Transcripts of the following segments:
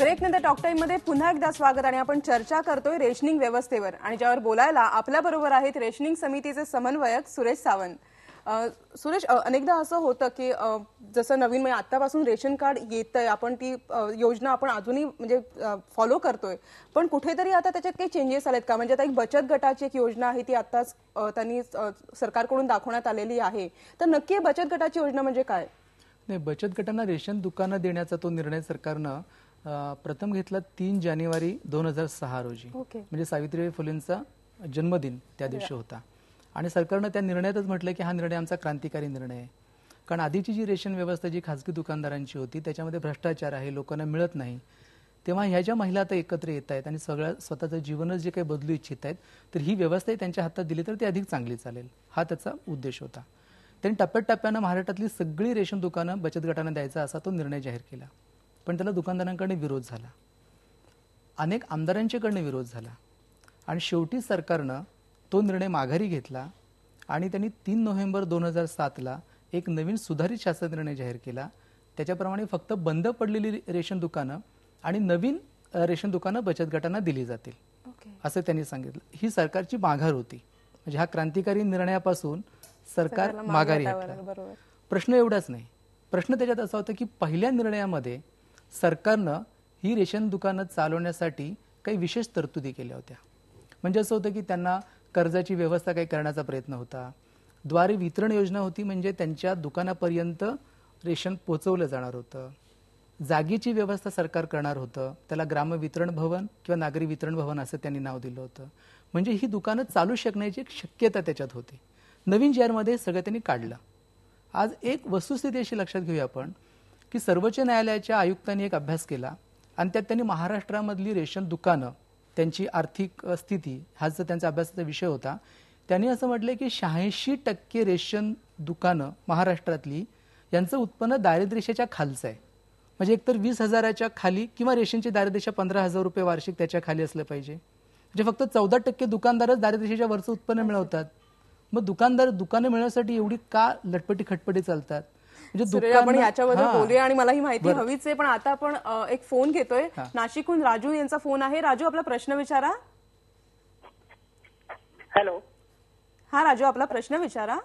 ब्रेकनंतर talk time मध्ये पुन्हा एकदा स्वागत आणि आपण चर्चा करतोय रेशनिंग व्यवस्थेवर आणि ज्यावर बोलायला आपल्या बरोबर आहेत रेशनिंग समितीचे समन्वयक सुरेश सावंत. सुरेश, अनेकदा असं होतं की जसं नवीन म्हणजे आतापासून रेशन कार्ड येतंय, आपण ती योजना आपण अजूनही म्हणजे फॉलो करतोय, पण कुठेतरी आता त्याच्यात काही चेंजेस आलेत का? म्हणजे आता एक बचत गटाची एक योजना आहे ती आताच त्यांनी सरकारकडून दाखवण्यात आलेली आहे, तर नक्की बचत गटाची योजना म्हणजे काय? नाही, बचत गटांना रेशन दुकानं देण्याचा तो निर्णय सरकारनं प्रथम घेतला 3 जानेवारी 2006 रोजी. म्हणजे सावित्रीबाई फुलेंचा जन्मदिन त्या दिवशी होता आणि सरकारनं त्या निर्णयातच म्हटलं की हा निर्णय आमचा क्रांतिकारी निर्णय आहे. कारण आधीची जी रेशन व्यवस्था जी खासगी दुकानदारांची होती त्याच्यामध्ये भ्रष्टाचार आहे, लोकांना मिळत नाही. तेव्हा ह्या ज्या महिला आता एकत्र येत आहेत आणि स्वतःचं जीवनच जे काही बदलू इच्छित आहेत, तर ही व्यवस्था त्यांच्या हातात दिली तर ती अधिक चांगली चालेल, हा त्याचा उद्देश होता. त्यांनी टप्प्याटप्प्यानं महाराष्ट्रातली सगळी रेशन दुकानं बचत गटांना द्यायचा असा तो निर्णय जाहीर केला. पण त्याला दुकानदारांकडे विरोध झाला, अनेक आमदारांच्याकडनं विरोध झाला आणि शेवटी सरकारनं तो निर्णय माघारी घेतला आणि त्यांनी 3 नोव्हेंबर 2007ला एक नवीन सुधारित शासन निर्णय जाहीर केला. त्याच्याप्रमाणे फक्त बंद पडलेली रेशन दुकानं आणि नवीन रेशन दुकानं बचत गटांना दिली जातील असं त्यांनी सांगितलं. ही सरकारची माघार होती. म्हणजे हा क्रांतिकारी निर्णयापासून सरकार माघारी हटलं. प्रश्न एवढाच नाही, प्रश्न त्याच्यात असा होता की पहिल्या निर्णयामध्ये सरकारनं ही रेशन दुकानं चालवण्यासाठी काही विशेष तरतुदी केल्या होत्या. म्हणजे असं होतं की त्यांना कर्जाची व्यवस्था काही करण्याचा प्रयत्न होता, द्वारे वितरण योजना होती, म्हणजे त्यांच्या दुकानापर्यंत रेशन पोहोचवलं जाणार होतं, जागेची व्यवस्था सरकार करणार होतं, त्याला ग्राम वितरण भवन किंवा नागरी वितरण भवन असं त्यांनी नाव दिलं होतं. म्हणजे ही दुकानं चालू शकण्याची एक शक्यता त्याच्यात होती. नवीन JR सगळं त्यांनी काढलं. आज एक वस्तुस्थिती अशी लक्षात घेऊया आपण की सर्वोच्च न्यायालयाच्या आयुक्तांनी एक अभ्यास केला आणि त्यात त्यांनी महाराष्ट्रामधली रेशन दुकानं, त्यांची आर्थिक स्थिती हा जो त्यांचा अभ्यासाचा विषय होता, त्यांनी असं म्हटलं की 86% रेशन दुकानं महाराष्ट्रातली यांचं उत्पन्न दारिद्र्यरेषेच्या खालचं आहे. म्हणजे एकतर 20,000च्या खाली किंवा रेशनची दारिद्र्यरेषा 15,000 रुपये वार्षिक त्याच्या खाली असलं पाहिजे. म्हणजे फक्त 14% दुकानदारच दारिद्र्यरेषेच्या वरचं उत्पन्न मिळवतात. मग दुकानं मिळवण्यासाठी एवढी का लटपटी खटपटी चालतात? म्हणजे आपण याच्याबद्दल बोलूया आणि मला ही माहिती हवीच आहे, पण आता आपण एक फोन घेतोय. नाशिकहून राजू यांचा फोन आहे. राजू, आपला प्रश्न विचारा. हॅलो. हा राजू, आपला प्रश्न विचारा.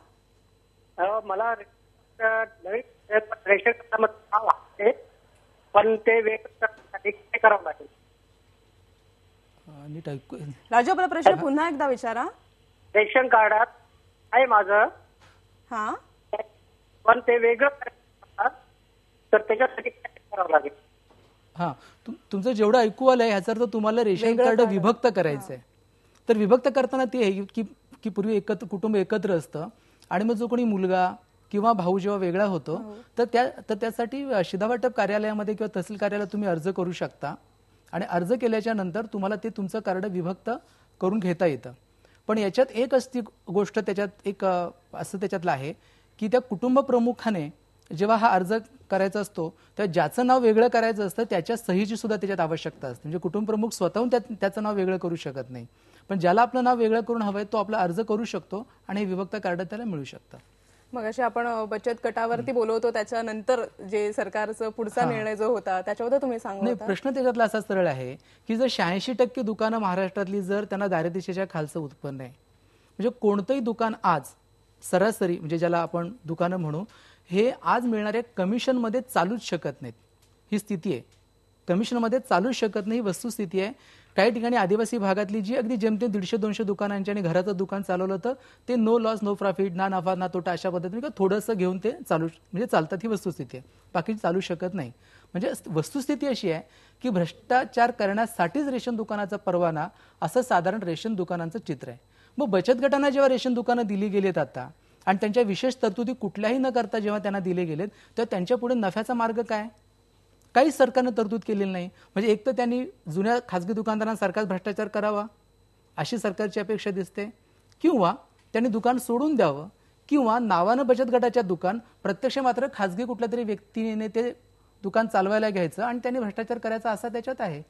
मला रेशन कार्डामध्ये पण ते वेगळं करावं लागेल. राजू, आपला प्रश्न पुन्हा एकदा विचारा. रेशन कार्डात आहे माझं, हा, पण ते वेगळं तर त्याच्यासाठी काय करावं लागेल? हा, तुमचं जेवढं ऐकू आलंय ह्याचा अर्थ तुम्हाला रेशन कार्ड विभक्त करायचंय. तर विभक्त करताना ते आहे की पूर्वी कुटुंब एकत्र असतं आणि मग जो कोणी मुलगा किंवा भाऊ जेव्हा वेगळा होतो तर त्यासाठी शिधावाटप कार्यालयामध्ये किंवा तहसील कार्यालयात तुम्ही अर्ज करू शकता आणि अर्ज केल्याच्या नंतर तुम्हाला ते तुमचं कार्ड विभक्त करून घेता येतं. पण याच्यात एक असती गोष्ट, त्याच्यात एक असं त्याच्यातलं आहे की त्या कुटुंब प्रमुखाने जेव्हा हा अर्ज करायचा असतो तेव्हा ज्याचं नाव वेगळं करायचं असतं त्याच्या सहीची सुद्धा त्याच्यात आवश्यकता असते. म्हणजे कुटुंब प्रमुख स्वतःहून त्याचं नाव वेगळं करू शकत नाही, पण ज्याला आपलं नाव वेगळं करून हवंय तो आपला अर्ज करू शकतो आणि हे विभक्त कार्ड त्याला मिळू शकतं. मग अशी आपण बचत गटावरती बोलवतो, त्याच्यानंतर जे सरकारचा पुढचा निर्णय जो होता त्याच्याबद्दल तुम्ही सांगू. नाही, प्रश्न त्याच्यातला असा सरळ आहे की जर 86% दुकानं महाराष्ट्रातली जर त्यांना दारिद्र्यरेषेच्या खालचं उत्पन्न आहे, म्हणजे कोणतंही दुकान आज सरासरी म्हणजे ज्याला आपण दुकानं म्हणू, हे आज मिळणाऱ्या कमिशनमध्ये चालूच शकत नाहीत. ही स्थिती आहे, कमिशनमध्ये चालूच शकत नाही, वस्तुस्थिती आहे. काही ठिकाणी आदिवासी भागातली जी अगदी जेमतेम 150-200 दुकानांची आणि घराचं दुकान चालवलं तर ते नो लॉस नो प्रॉफिट, ना नफा ना तोटा अशा पद्धतीने थोडंसं घेऊन ते म्हणजे चालतात. ही वस्तुस्थिती आहे, बाकी चालू शकत नाही. म्हणजे वस्तुस्थिती अशी आहे की भ्रष्टाचार करण्यासाठीच रेशन दुकानाचा परवाना असं साधारण रेशन दुकानांचं चित्र आहे. मग बचत गटांना जेव्हा रेशन दुकानं दिली गेलेत आता आणि त्यांच्या विशेष तरतुदी कुठल्याही न करता जेव्हा त्यांना दिले गेलेत तेव्हा त्यांच्या पुढे नफ्याचा मार्ग काय? काहीच सरकारनं तरतूद केलेली नाही. म्हणजे एक तर त्यांनी जुन्या खासगी दुकानदारांसारखाच भ्रष्टाचार करावा अशी सरकारची अपेक्षा दिसते, किंवा त्यांनी दुकान सोडून द्यावं, किंवा नावानं बचत गटाच्या दुकान प्रत्यक्ष मात्र खासगी कुठल्या तरी व्यक्तीने ते दुकान चालवायला घ्यायचं आणि त्यांनी भ्रष्टाचार करायचा असा त्याच्यात आहे.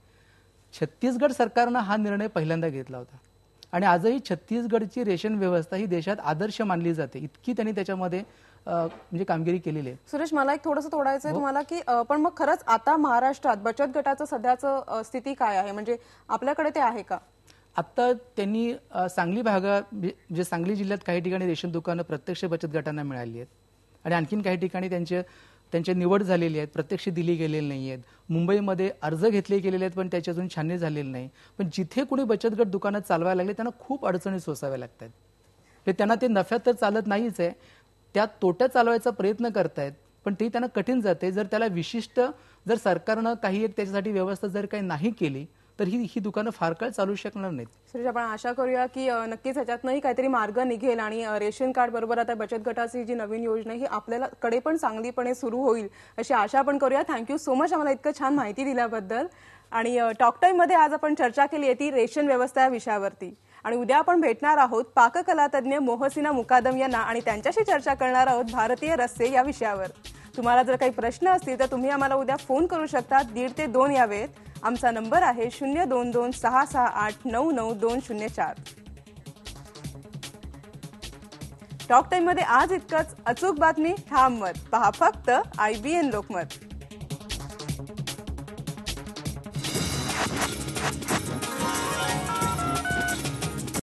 छत्तीसगड सरकारनं हा निर्णय पहिल्यांदा घेतला होता आणि आजही छत्तीसगडची रेशन व्यवस्था ही देशात आदर्श मानली जाते. इतकी त्यांनी त्याच्यामध्ये म्हणजे कामगिरी केलेली आहे. सुरेश, मला एक थोडंसं तोडायचं आहे तुम्हाला की पण मग खरंच आता महाराष्ट्रात बचत गटाचं सध्याचं स्थिती काय आहे, म्हणजे आपल्याकडे ते आहे का? आता त्यांनी सांगली भागात म्हणजे सांगली जिल्ह्यात काही ठिकाणी रेशन दुकानं प्रत्यक्ष बचत गटांना मिळाली आहेत आणि आणखीन काही ठिकाणी त्यांची निवड झालेली आहेत, प्रत्यक्ष दिली गेलेली नाही आहेत. मुंबईमध्ये अर्ज घेतले गेलेले आहेत पण त्याची अजून छाननी झालेली नाही. पण जिथे कुणी बचत गट दुकानं चालवायला लागले त्यांना खूप अडचणी सोसाव्या लागतात. त्यांना ते नफ्यात तर चालत नाहीच आहे, त्या तोट्यात चालवायचा प्रयत्न करतायत पण ते त्यांना कठीण जाते. जर त्याला विशिष्ट जर सरकारनं काही एक त्याच्यासाठी व्यवस्था जर काही नाही केली तर ही दुकानं फार काळ चालू शकणार नाहीत. सुरेश, आपण आशा करूया की नक्कीच ह्याच्यातनंही काहीतरी मार्ग निघेल आणि रेशन कार्ड बरोबर आता बचत गटाची जी नवीन योजना ही आपल्याला कडे पण चांगलीपणे सुरू होईल अशी आशा आपण करूया. थँक्यू सो मच आम्हाला इतकं छान माहिती दिल्याबद्दल. आणि टॉक टाइम मध्ये आज आपण चर्चा केली आहे ती रेशन व्यवस्था या विषयावरती. आणि उद्या आपण भेटणार आहोत पाककला तज्ञ मोहसिना मुकादम यांना आणि त्यांच्याशी चर्चा करणार आहोत भारतीय रस्ते या विषयावर. तुम्हाला जर काही प्रश्न असतील तर तुम्ही आम्हाला उद्या फोन करू शकता 1:30 ते 2 या वेळेत. आमचा नंबर आहे 02266899204. टॉक टाइम मध्ये आज इतकंच. अचूक बातमी, ठाम मत. पहा फक्त IBN लोकमत.